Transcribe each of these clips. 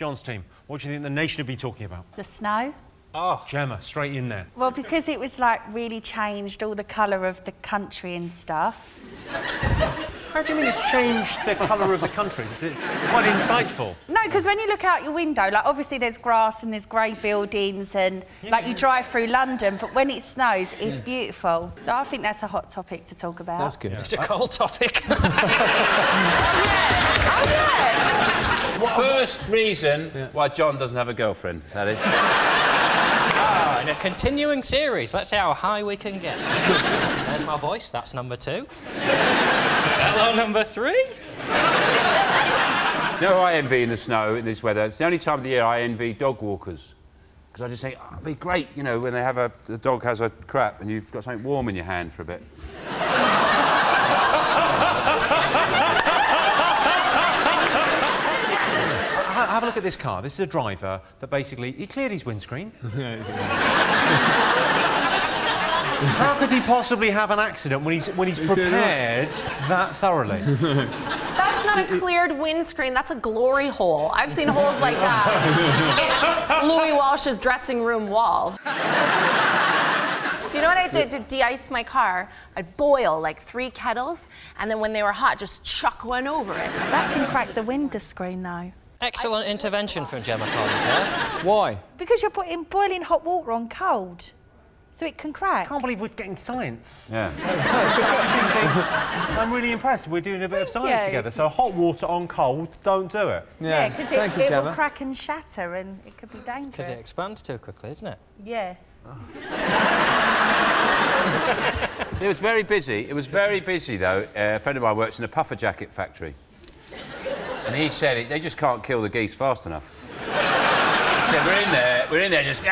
John's team, what do you think the nation would be talking about? The snow. Oh, Gemma, straight in there. Well, because it was like really changed all the colour of the country and stuff. How do you mean it's changed the colour of the country? Is it quite insightful? No, because when you look out your window, like obviously there's grass and there's grey buildings and like you drive through London, but when it snows, it's beautiful. So I think that's a hot topic to talk about. That's good. Yeah. It's a cold topic. Oh yeah. First reason why John doesn't have a girlfriend, that is. In a continuing series, let's see how high we can get. There's my voice, that's number 2. Hello, number 3. You know who I envy in the snow, in this weather? It's the only time of the year I envy dog walkers. Because I just think, oh, it'd be great, you know, when they have the dog has a crap and you've got something warm in your hand for a bit. Have a look at this car. This is a driver that basically... He cleared his windscreen. How could he possibly have an accident when he's prepared that thoroughly? That's not a cleared windscreen, that's a glory hole. I've seen holes like that in Louis Walsh's dressing room wall. Do you know what I did to de-ice my car? I'd boil like 3 kettles, and then when they were hot, just chuck one over it. That can crack the window screen, though. Excellent intervention from Gemma Collins, yeah? Why? Because you're putting boiling hot water on cold, so it can crack. I can't believe we're getting science. Yeah. I'm really impressed. We're doing a bit of science together. So hot water on cold, don't do it. Yeah, because it will crack and shatter and it could be dangerous. Because it expands too quickly, isn't it? Yeah. Oh. It was very busy. It was very busy, though. A friend of mine works in a puffer jacket factory. And he said they just can't kill the geese fast enough. He said, we're in there just...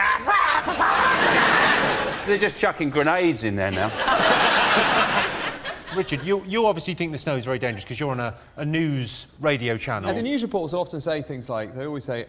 So they're just chucking grenades in there now. Richard, you obviously think the snow is very dangerous because you're on a news radio channel. And the news reports often say things like, they always say,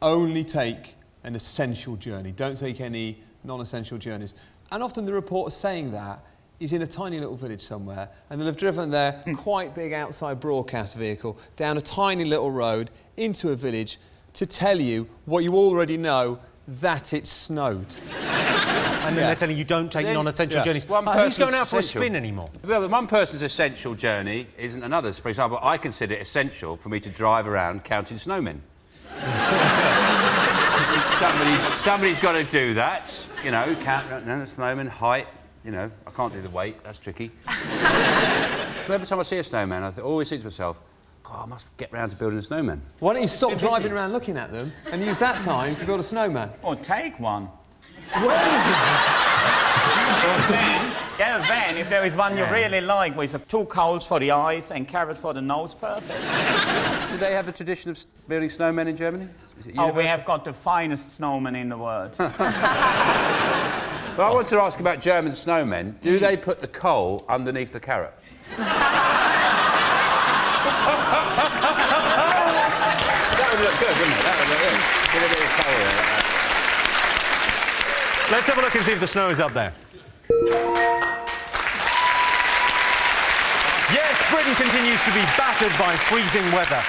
only take an essential journey, don't take any non-essential journeys. And often the reporter saying that is in a tiny little village somewhere, and they'll have driven their quite big outside broadcast vehicle down a tiny little road into a village to tell you what you already know, that it snowed. And then they're telling you don't take non-essential journeys. Who's going out for a spin anymore? Well, one person's essential journey isn't another's. For example, I consider it essential for me to drive around counting snowmen. Somebody's got to do that, you know, count the snowman, height. You know, I can't do the weight, that's tricky. But every time I see a snowman, I always think to myself, God, I must get round to building a snowman. Why don't you stop driving around looking at them and use that time to build a snowman? Or take one. Get a van if there is one you really like, with 2 coals for the eyes and carrot for the nose, perfect. Do they have a tradition of building snowmen in Germany? Oh, we have got the finest snowman in the world. Well, I want to ask about German snowmen. Do they put the coal underneath the carrot? That would look good, wouldn't it? That would look good. Get a bit of coal there. Let's have a look and see if the snow is up there. Yes, Britain continues to be battered by freezing weather.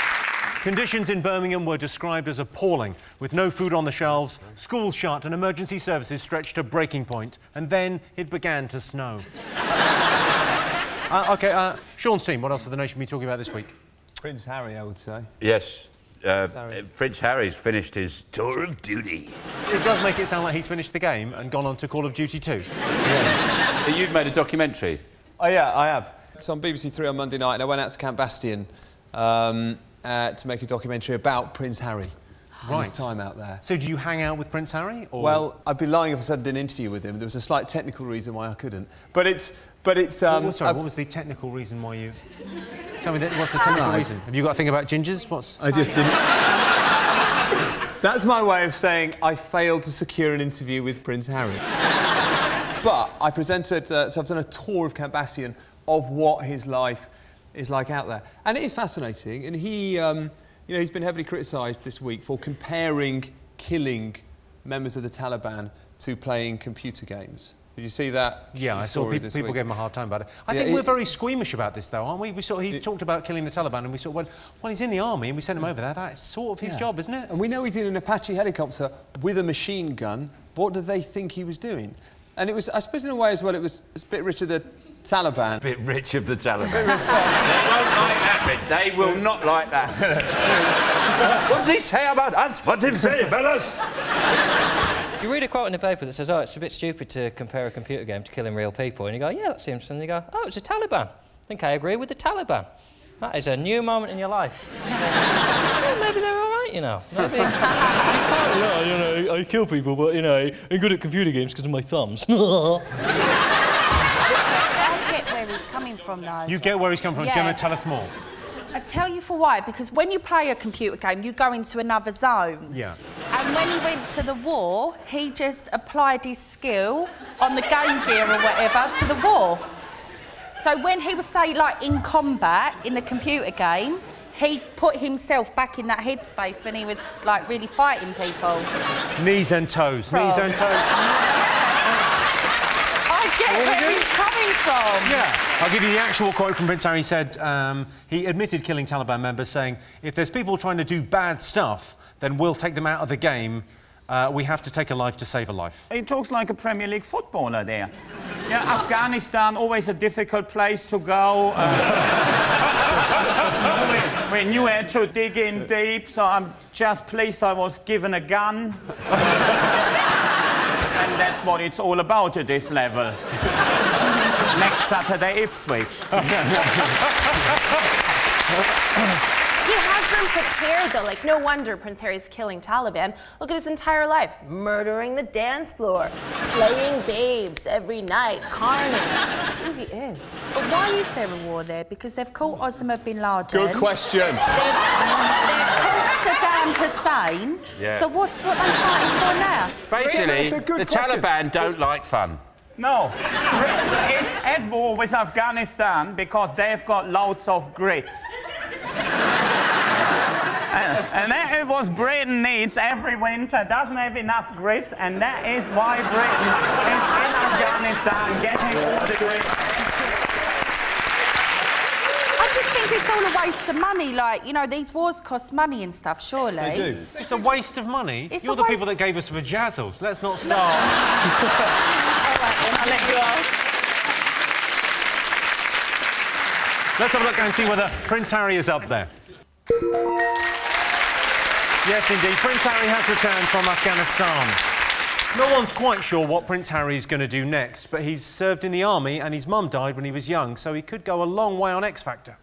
Conditions in Birmingham were described as appalling, with no food on the shelves, schools shut and emergency services stretched to breaking point, and then it began to snow. Sean's team, what else have the nation been talking about this week? Prince Harry, I would say. Yes. Prince Harry's finished his tour of duty. It does make it sound like he's finished the game and gone on to Call of Duty 2. Yeah. You've made a documentary. Oh, yeah, I have. It's on BBC 3 on Monday night, and I went out to Camp Bastion to make a documentary about Prince Harry. Right. His time out there. So do you hang out with Prince Harry? Or? Well, I'd be lying if I said I did an interview with him. There was a slight technical reason why I couldn't. But it's... sorry, what was the technical reason why you... Tell me, what's the technical reason? Have you got a thing about gingers? I just didn't... That's my way of saying I failed to secure an interview with Prince Harry. But I presented... so I've done a tour of Camp Bastion of what his life is like out there. And it is fascinating. And he... you know, he's been heavily criticised this week for comparing killing members of the Taliban to playing computer games. Did you see that? Yeah, I saw people gave him a hard time about it. I think we're very squeamish about this, though, aren't we? He talked about killing the Taliban, and we sort of went, well, he's in the army, and we sent him over there. That's sort of his job, isn't it? And we know he's in an Apache helicopter with a machine gun. What did they think he was doing? And it was, I suppose, in a way as well, it was a bit rich of the Taliban. A bit rich of the Taliban. They won't like that bit. They will not like that. What does he say about us? What did he say about us? You read a quote in the paper that says, oh, it's a bit stupid to compare a computer game to killing real people. And you go, yeah, that seems... And you go, oh, it's the Taliban. I think I agree with the Taliban. That is a new moment in your life. Well, maybe they're all right, you know. Maybe... you know, I kill people, but, you know, I'm good at computer games because of my thumbs. I get where he's coming from, though. You get where he's coming from. Yeah. Gemma, tell us more. I tell you for why, because when you play a computer game, you go into another zone. Yeah. And when he went to the war, he just applied his skill on the Game Gear or whatever to the war. So when he was, say, like, in combat in the computer game, he put himself back in that headspace when he was, like, really fighting people. Knees and toes. Knees and toes. I get where he's coming from. Yeah. I'll give you the actual quote from Prince Harry. He said he admitted killing Taliban members, saying, if there's people trying to do bad stuff, then we'll take them out of the game. We have to take a life to save a life. He talks like a Premier League footballer there. Yeah, Afghanistan, always a difficult place to go. We knew I had to dig in deep, so I'm just pleased I was given a gun. And that's what it's all about at this level. Next Saturday, Ipswich. He has been prepared, though. Like, no wonder Prince Harry's killing Taliban. Look at his entire life. Murdering the dance floor, slaying babes every night, carnage. That's who he is. But why is there a war there? Because they've caught Osama bin Laden. Good question. They've caught Saddam Hussein. Yeah. So what's what they're fighting for now? Basically, the Taliban don't like fun. No. It's at war with Afghanistan because they've got loads of grit. And that is what Britain needs every winter. Doesn't have enough grit, and that is why Britain is in Afghanistan getting all the grit. I just think it's all a waste of money. Like, you know, these wars cost money and stuff, surely. They do. It's a waste of money. You're the people that gave us vajazzles. Let's not start. All right, then, I'll let you off. Let's have a look and see whether Prince Harry is up there. Yes, indeed. Prince Harry has returned from Afghanistan. No one's quite sure what Prince Harry's going to do next, but he's served in the army and his mum died when he was young, so he could go a long way on X Factor.